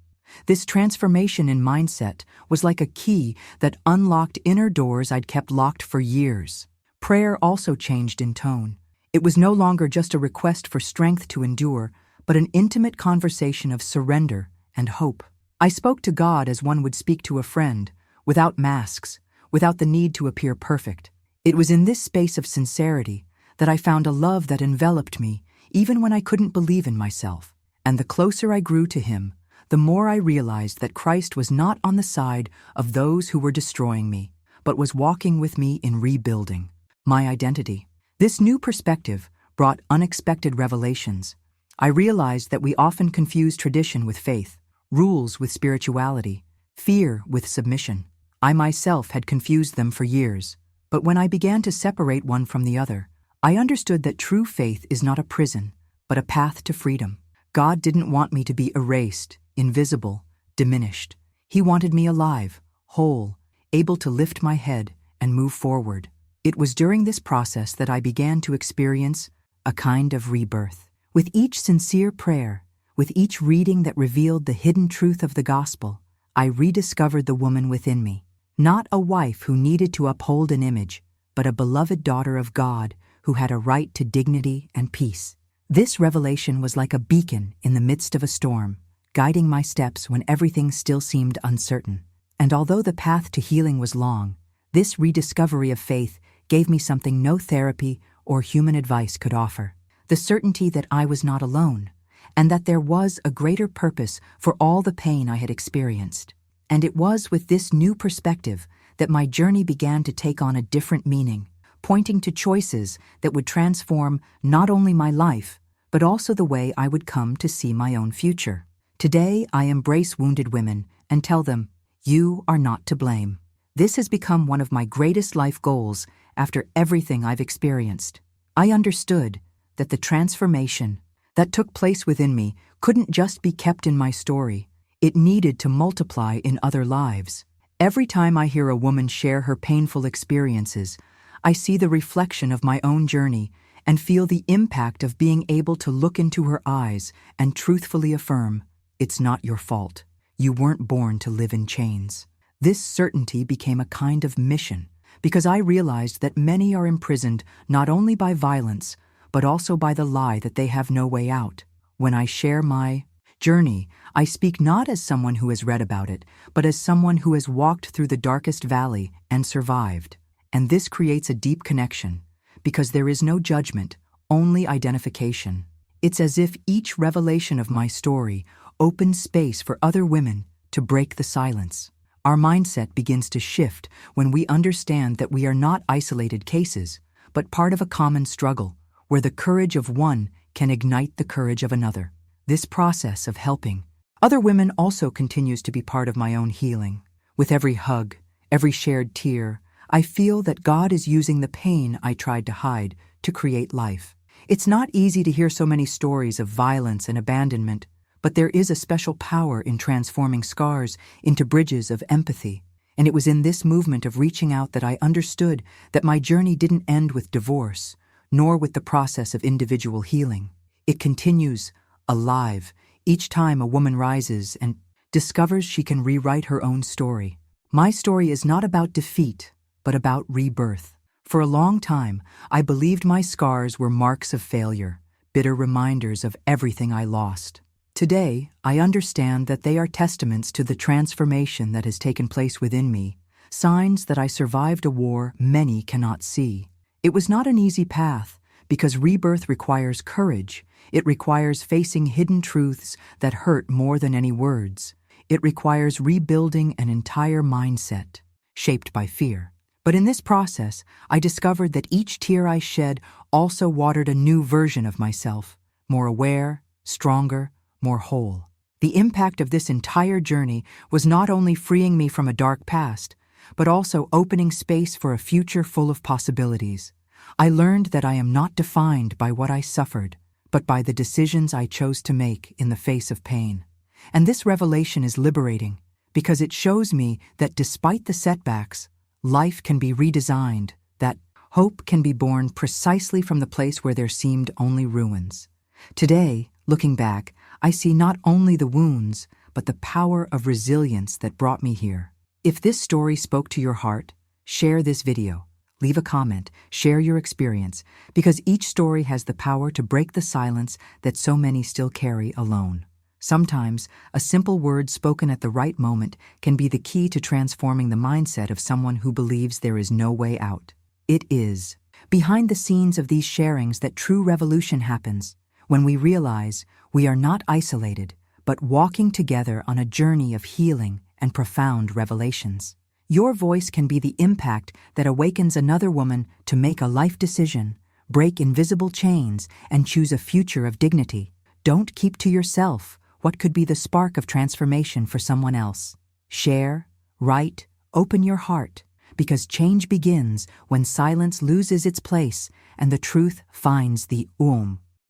This transformation in mindset was like a key that unlocked inner doors I'd kept locked for years. Prayer also changed in tone. It was no longer just a request for strength to endure, but an intimate conversation of surrender and hope. I spoke to God as one would speak to a friend, without masks, without the need to appear perfect. It was in this space of sincerity that I found a love that enveloped me, even when I couldn't believe in myself. And the closer I grew to him, the more I realized that Christ was not on the side of those who were destroying me, but was walking with me in rebuilding my identity. This new perspective brought unexpected revelations. I realized that we often confuse tradition with faith, rules with spirituality, fear with submission. I myself had confused them for years, but when I began to separate one from the other, I understood that true faith is not a prison, but a path to freedom. God didn't want me to be erased, invisible, diminished. He wanted me alive, whole, able to lift my head and move forward. It was during this process that I began to experience a kind of rebirth. With each sincere prayer, with each reading that revealed the hidden truth of the gospel, I rediscovered the woman within me. Not a wife who needed to uphold an image, but a beloved daughter of God who had a right to dignity and peace. This revelation was like a beacon in the midst of a storm, guiding my steps when everything still seemed uncertain. And although the path to healing was long, this rediscovery of faith gave me something no therapy or human advice could offer: the certainty that I was not alone, and that there was a greater purpose for all the pain I had experienced. And it was with this new perspective that my journey began to take on a different meaning, pointing to choices that would transform not only my life, but also the way I would come to see my own future. Today, I embrace wounded women and tell them, "You are not to blame." This has become one of my greatest life goals after everything I've experienced. I understood that the transformation that took place within me couldn't just be kept in my story. It needed to multiply in other lives. Every time I hear a woman share her painful experiences, I see the reflection of my own journey and feel the impact of being able to look into her eyes and truthfully affirm, "It's not your fault. You weren't born to live in chains." This certainty became a kind of mission, because I realized that many are imprisoned not only by violence, but also by the lie that they have no way out. When I share my journey, I speak not as someone who has read about it, but as someone who has walked through the darkest valley and survived. And this creates a deep connection, because there is no judgment, only identification. It's as if each revelation of my story opens space for other women to break the silence. Our mindset begins to shift when we understand that we are not isolated cases, but part of a common struggle, where the courage of one can ignite the courage of another. This process of helping other women also continues to be part of my own healing. With every hug, every shared tear, I feel that God is using the pain I tried to hide to create life. It's not easy to hear so many stories of violence and abandonment, but there is a special power in transforming scars into bridges of empathy. And it was in this movement of reaching out that I understood that my journey didn't end with divorce, nor with the process of individual healing. It continues, alive, each time a woman rises and discovers she can rewrite her own story. My story is not about defeat, but about rebirth. For a long time, I believed my scars were marks of failure, bitter reminders of everything I lost. Today, I understand that they are testaments to the transformation that has taken place within me, signs that I survived a war many cannot see. It was not an easy path, because rebirth requires courage. It requires facing hidden truths that hurt more than any words. It requires rebuilding an entire mindset, shaped by fear. But in this process, I discovered that each tear I shed also watered a new version of myself, more aware, stronger, more whole. The impact of this entire journey was not only freeing me from a dark past, but also opening space for a future full of possibilities. I learned that I am not defined by what I suffered, but by the decisions I chose to make in the face of pain. And this revelation is liberating, because it shows me that despite the setbacks, life can be redesigned, that hope can be born precisely from the place where there seemed only ruins. Today, looking back, I see not only the wounds, but the power of resilience that brought me here. If this story spoke to your heart, share this video. Leave a comment, share your experience, because each story has the power to break the silence that so many still carry alone. Sometimes, a simple word spoken at the right moment can be the key to transforming the mindset of someone who believes there is no way out. It is behind the scenes of these sharings that true revolution happens, when we realize we are not isolated, but walking together on a journey of healing and profound revelations. Your voice can be the impact that awakens another woman to make a life decision, break invisible chains, and choose a future of dignity. Don't keep to yourself what could be the spark of transformation for someone else. Share, write, open your heart, because change begins when silence loses its place and the truth finds the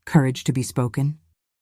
courage to be spoken.